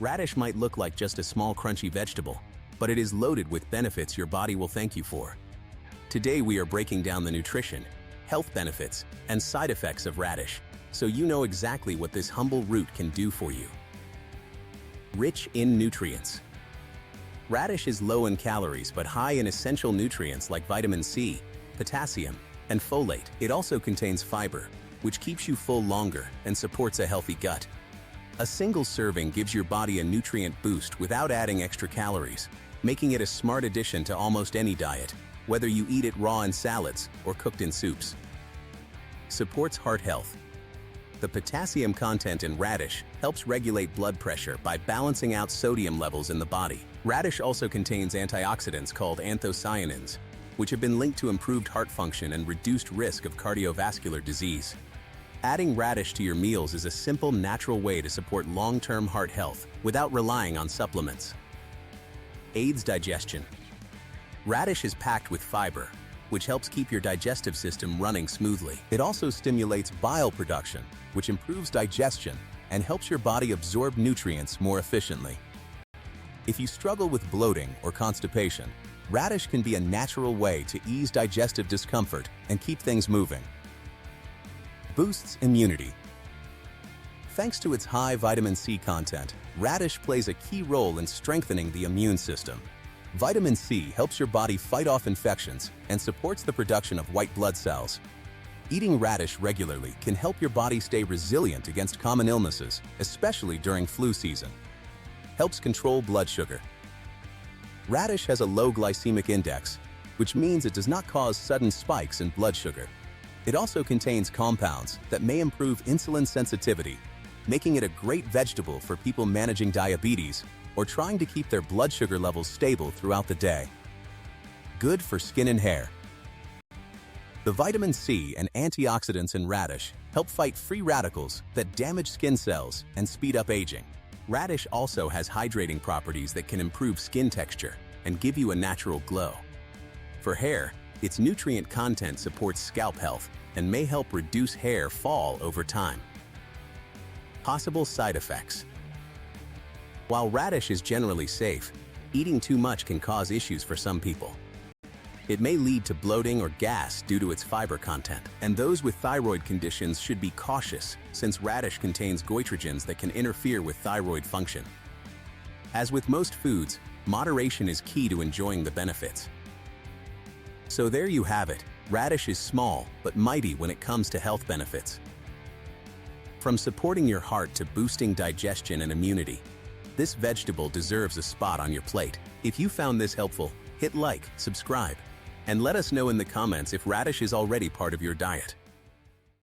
Radish might look like just a small crunchy vegetable, but it is loaded with benefits your body will thank you for. Today we are breaking down the nutrition, health benefits, and side effects of radish, so you know exactly what this humble root can do for you. Rich in nutrients. Radish is low in calories but high in essential nutrients like vitamin C, potassium, and folate. It also contains fiber, which keeps you full longer and supports a healthy gut. A single serving gives your body a nutrient boost without adding extra calories, making it a smart addition to almost any diet, whether you eat it raw in salads or cooked in soups. Supports heart health. The potassium content in radish helps regulate blood pressure by balancing out sodium levels in the body. Radish also contains antioxidants called anthocyanins, which have been linked to improved heart function and reduced risk of cardiovascular disease. Adding radish to your meals is a simple, natural way to support long-term heart health without relying on supplements. Aids digestion. Radish is packed with fiber, which helps keep your digestive system running smoothly. It also stimulates bile production, which improves digestion and helps your body absorb nutrients more efficiently. If you struggle with bloating or constipation, radish can be a natural way to ease digestive discomfort and keep things moving. Boosts immunity. Thanks to its high vitamin C content, radish plays a key role in strengthening the immune system. Vitamin C helps your body fight off infections and supports the production of white blood cells. Eating radish regularly can help your body stay resilient against common illnesses, especially during flu season. Helps control blood sugar. Radish has a low glycemic index, which means it does not cause sudden spikes in blood sugar. It also contains compounds that may improve insulin sensitivity, making it a great vegetable for people managing diabetes or trying to keep their blood sugar levels stable throughout the day. Good for skin and hair. The vitamin C and antioxidants in radish help fight free radicals that damage skin cells and speed up aging. Radish also has hydrating properties that can improve skin texture and give you a natural glow. For hair, its nutrient content supports scalp health and may help reduce hair fall over time. Possible side effects. While radish is generally safe, eating too much can cause issues for some people. It may lead to bloating or gas due to its fiber content, and those with thyroid conditions should be cautious since radish contains goitrogens that can interfere with thyroid function. As with most foods, moderation is key to enjoying the benefits. So there you have it. Radish is small but mighty when it comes to health benefits. From supporting your heart to boosting digestion and immunity, this vegetable deserves a spot on your plate. If you found this helpful, hit like, subscribe, and let us know in the comments if radish is already part of your diet.